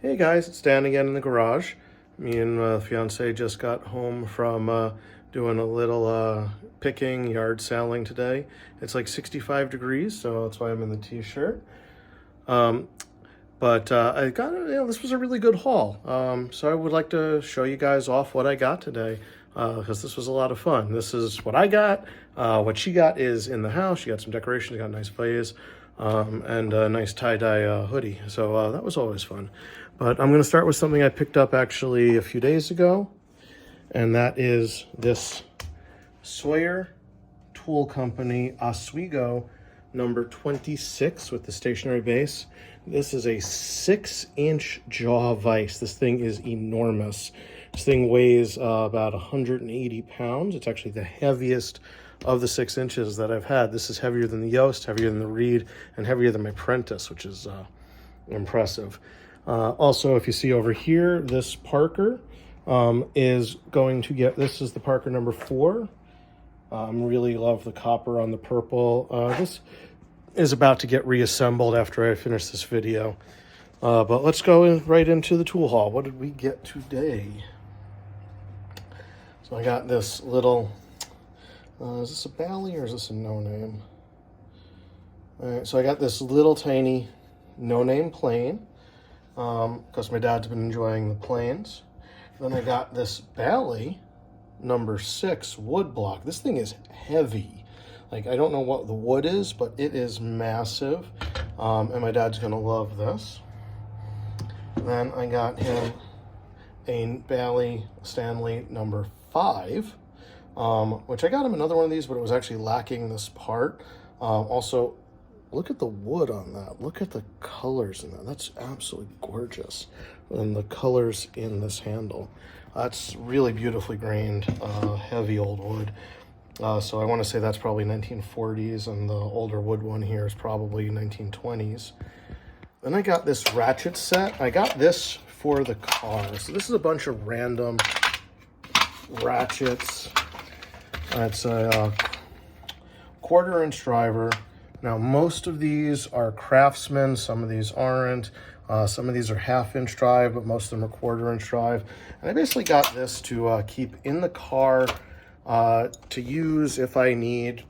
Hey guys, it's Dan again in the garage. Me and my fiance just got home from doing a little picking, yard selling today. It's like 65 degrees, so that's why I'm in the t-shirt. Um, but I got, this was a really good haul. So I would like to show you guys off what I got today, because this was a lot of fun. This is what I got. What she got is in the house. She got some decorations, got a nice vase, and a nice tie-dye hoodie. So that was always fun. But I'm going to start with something I picked up actually a few days ago, and that is this Sawyer Tool Company Oswego number 26 with the stationary base. This is a 6-inch jaw vise. This thing is enormous. This thing weighs about 180 pounds. It's actually the heaviest of the 6 inches that I've had. This is heavier than the Yoast, heavier than the Reed, and heavier than my Prentice, which is impressive. Also, if you see over here, this Parker is going to get, this is the Parker number 4. Really love the copper on the purple. This is about to get reassembled after I finish this video. But let's go right into the tool haul. What did we get today? So I got this little, is this a Bally or is this a no-name? All right, so I got this little tiny no-name plane, because my dad's been enjoying the planes. Then I got this Bally number 6 wood block. This thing is heavy. Like, I don't know what the wood is, but it is massive. And my dad's gonna love this. Then I got him a Bally Stanley number 5, which I got him another one of these, but it was actually lacking this part. Also, look at the wood on that. Look at the colors in that. That's absolutely gorgeous. And the colors in this handle. That's really beautifully grained, heavy old wood. So I want to say that's probably 1940s, and the older wood one here is probably 1920s. Then I got this ratchet set. I got this for the car. So this is a bunch of random ratchets. It's a 1/4-inch driver. Now, most of these are Craftsman, some of these aren't. Some of these are 1/2-inch drive, but most of them are 1/4-inch drive. And I basically got this to keep in the car to use if I need,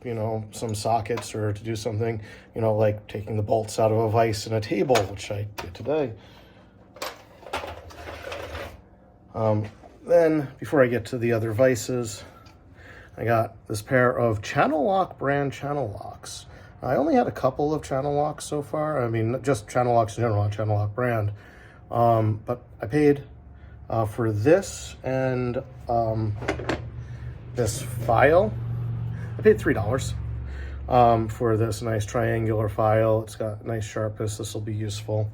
some sockets or to do something, like taking the bolts out of a vise in a table, which I did today. Then, before I get to the other vices, I got this pair of Channel Lock brand channel locks. I only had a couple of channel locks so far. I mean, just channel locks in general, not channel lock brand. But I paid for this and this file. I paid $3 for this nice triangular file. It's got nice sharpness. This will be useful.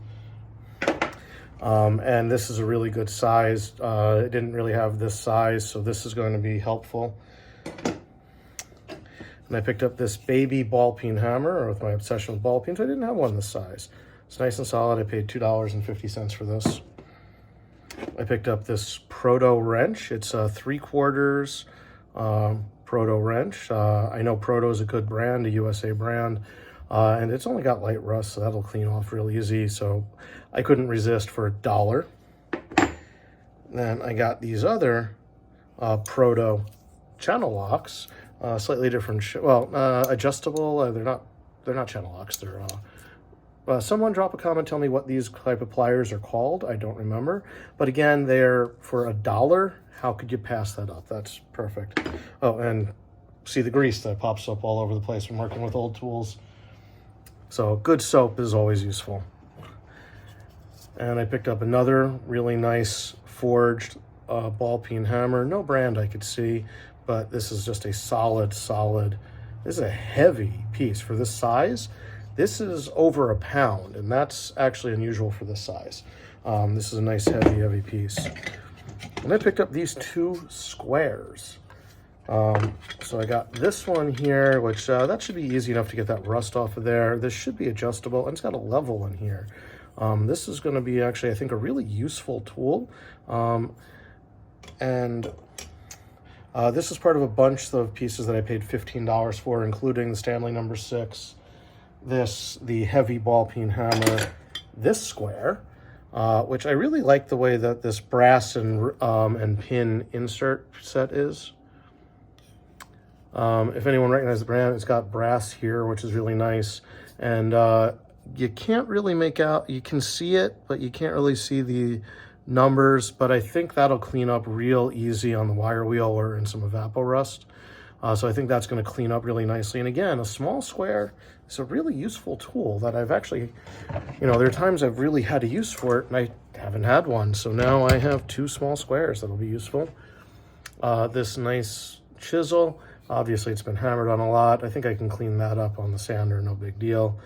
And this is a really good size. It didn't really have this size, so this is going to be helpful. And I picked up this baby ball peen hammer with my obsession with ball peens. I didn't have one this size. It's nice and solid. I paid $2.50 for this. I picked up this Proto wrench. It's a 3/4 Proto wrench. I know Proto is a good brand, a USA brand, and it's only got light rust, so that'll clean off real easy. So I couldn't resist for $1. Then I got these other Proto channel locks. Slightly different, adjustable. They're not channel locks. They're someone drop a comment, tell me what these type of pliers are called. I don't remember, but again, they're for $1. How could you pass that up? That's perfect. Oh, and see the grease that pops up all over the place from working with old tools. So good soap is always useful. And I picked up another really nice forged ball peen hammer. No brand I could see, but this is just a solid. This is a heavy piece for this size. This is over a pound, and that's actually unusual for this size. This is a nice heavy piece. And I picked up these 2 squares. So I got this one here, which that should be easy enough to get that rust off of there. This should be adjustable, and it's got a level in here. This is going to be actually, I think, a really useful tool. This is part of a bunch of pieces that I paid $15 for, including the Stanley number 6, the heavy ball peen hammer, this square, which I really like the way that this brass and pin insert set is. If anyone recognizes the brand, it's got brass here, which is really nice. And you can't really make out, you can see it, but you can't really see the numbers. But I think that'll clean up real easy on the wire wheel or in some evapor rust. So I think that's going to clean up really nicely. And again, a small square is a really useful tool that I've actually, there are times I've really had a use for it and I haven't had one. So now I have 2 small squares that'll be useful. This nice chisel, obviously it's been hammered on a lot. I think I can clean that up on the sander, no big deal.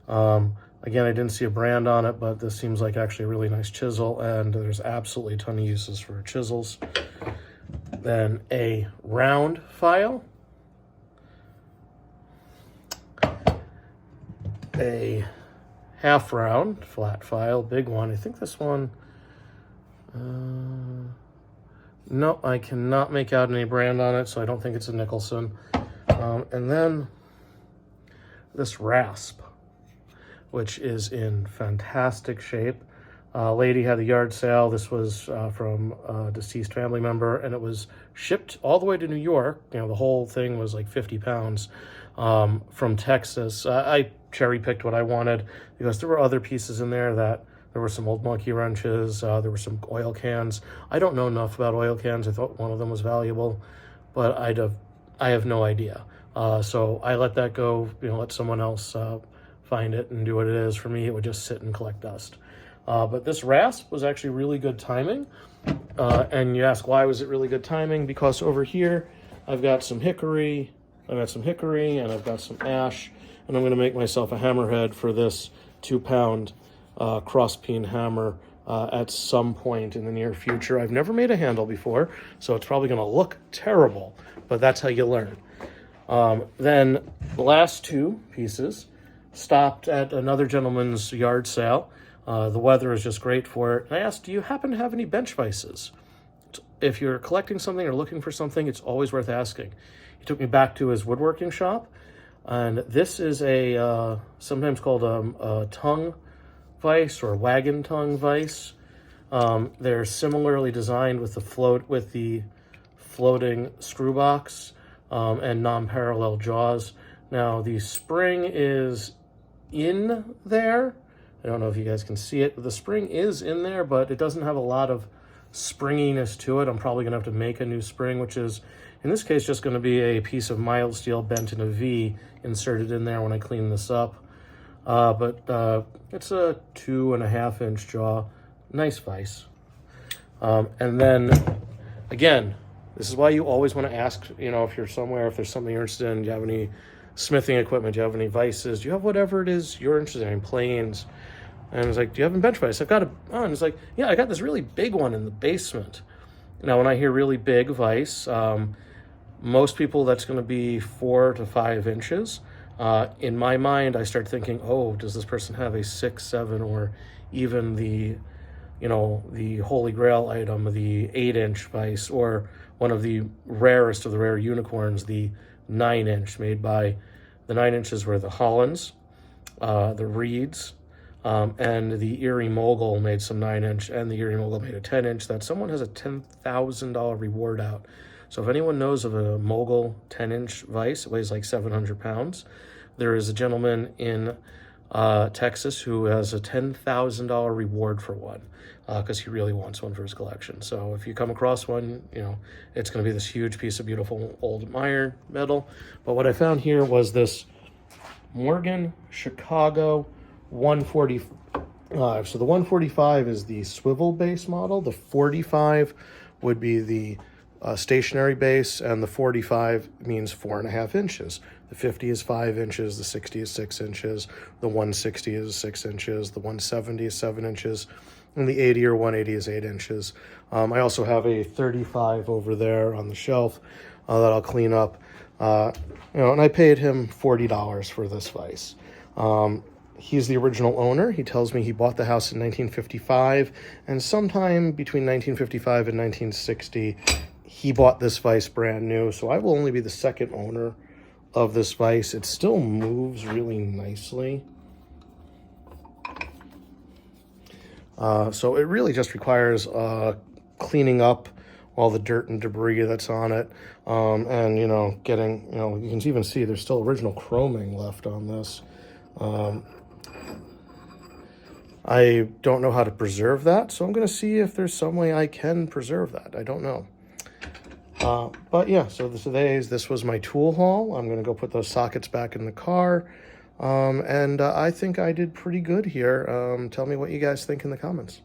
Again, I didn't see a brand on it, but this seems like actually a really nice chisel, and there's absolutely a ton of uses for chisels. Then a round file, a half round flat file, big one. I think this one, no, I cannot make out any brand on it, so I don't think it's a Nicholson. And then this rasp, which is in fantastic shape. Lady had a yard sale. This was from a deceased family member, and it was shipped all the way to New York. The whole thing was like 50 pounds from Texas. I cherry-picked what I wanted because there were other pieces in there that there were some old monkey wrenches. There were some oil cans. I don't know enough about oil cans. I thought one of them was valuable, but I have no idea. So I let that go, let someone else find it and do what it is. For me, it would just sit and collect dust. But this rasp was actually really good timing. And you ask, why was it really good timing? Because over here, I've got some hickory, and I've got some ash, and I'm gonna make myself a hammerhead for this 2-pound cross-peen hammer at some point in the near future. I've never made a handle before, so it's probably gonna look terrible, but that's how you learn. Then the last 2 pieces stopped at another gentleman's yard sale. The weather is just great for it. And I asked, do you happen to have any bench vices? If you're collecting something or looking for something, it's always worth asking. He took me back to his woodworking shop, and this is a sometimes called a tongue vise or wagon tongue vise. They're similarly designed with the floating screw box and non-parallel jaws. Now the spring is in there. I don't know if you guys can see it, but the spring is in there, but it doesn't have a lot of springiness to it. I'm probably gonna have to make a new spring, which is, in this case, just gonna be a piece of mild steel bent in a V inserted in there when I clean this up. But it's a 2.5-inch jaw, nice vise. And then, again, this is why you always wanna ask, if you're somewhere, if there's something you're interested in, do you have any smithing equipment, do you have any vices, do you have whatever it is you're interested in, planes? And it's like, do you have a bench vise? I've got and it's like, yeah, I got this really big one in the basement. Now, when I hear really big vise, most people that's going to be 4 to 5 inches. In my mind, I start thinking, oh, does this person have a 6, 7, or even the Holy Grail item, the 8-inch vise, or one of the rarest of the rare unicorns, the 9-inch, made by the 9 inches were the Hollands, the Reeds, and the Erie Mogul made some 9-inch, and the Erie Mogul made a 10-inch that someone has a $10,000 reward out. So if anyone knows of a Mogul 10-inch vise, it weighs like 700 pounds. There is a gentleman in Texas who has a $10,000 reward for one because he really wants one for his collection. So if you come across one, it's going to be this huge piece of beautiful old iron metal. But what I found here was this Morgan Chicago 145. So the 145 is the swivel base model. The 45 would be the stationary base, and the 45 means 4.5 inches. The 50 is 5 inches, the 60 is 6 inches, the 160 is 6 inches, the 170 is 7 inches, and the 80 or 180 is 8 inches. I also have a 35 over there on the shelf that I'll clean up. And I paid him $40 for this vise. He's the original owner. He tells me he bought the house in 1955, and sometime between 1955 and 1960, he bought this vise brand new. So I will only be the second owner of this vise. It still moves really nicely. So it really just requires cleaning up all the dirt and debris that's on it. And, you know, getting, you know, you can even see there's still original chroming left on this. I don't know how to preserve that, so I'm going to see if there's some way I can preserve that. I don't know. But yeah, so this was my tool haul. I'm going to go put those sockets back in the car. And I think I did pretty good here. Tell me what you guys think in the comments.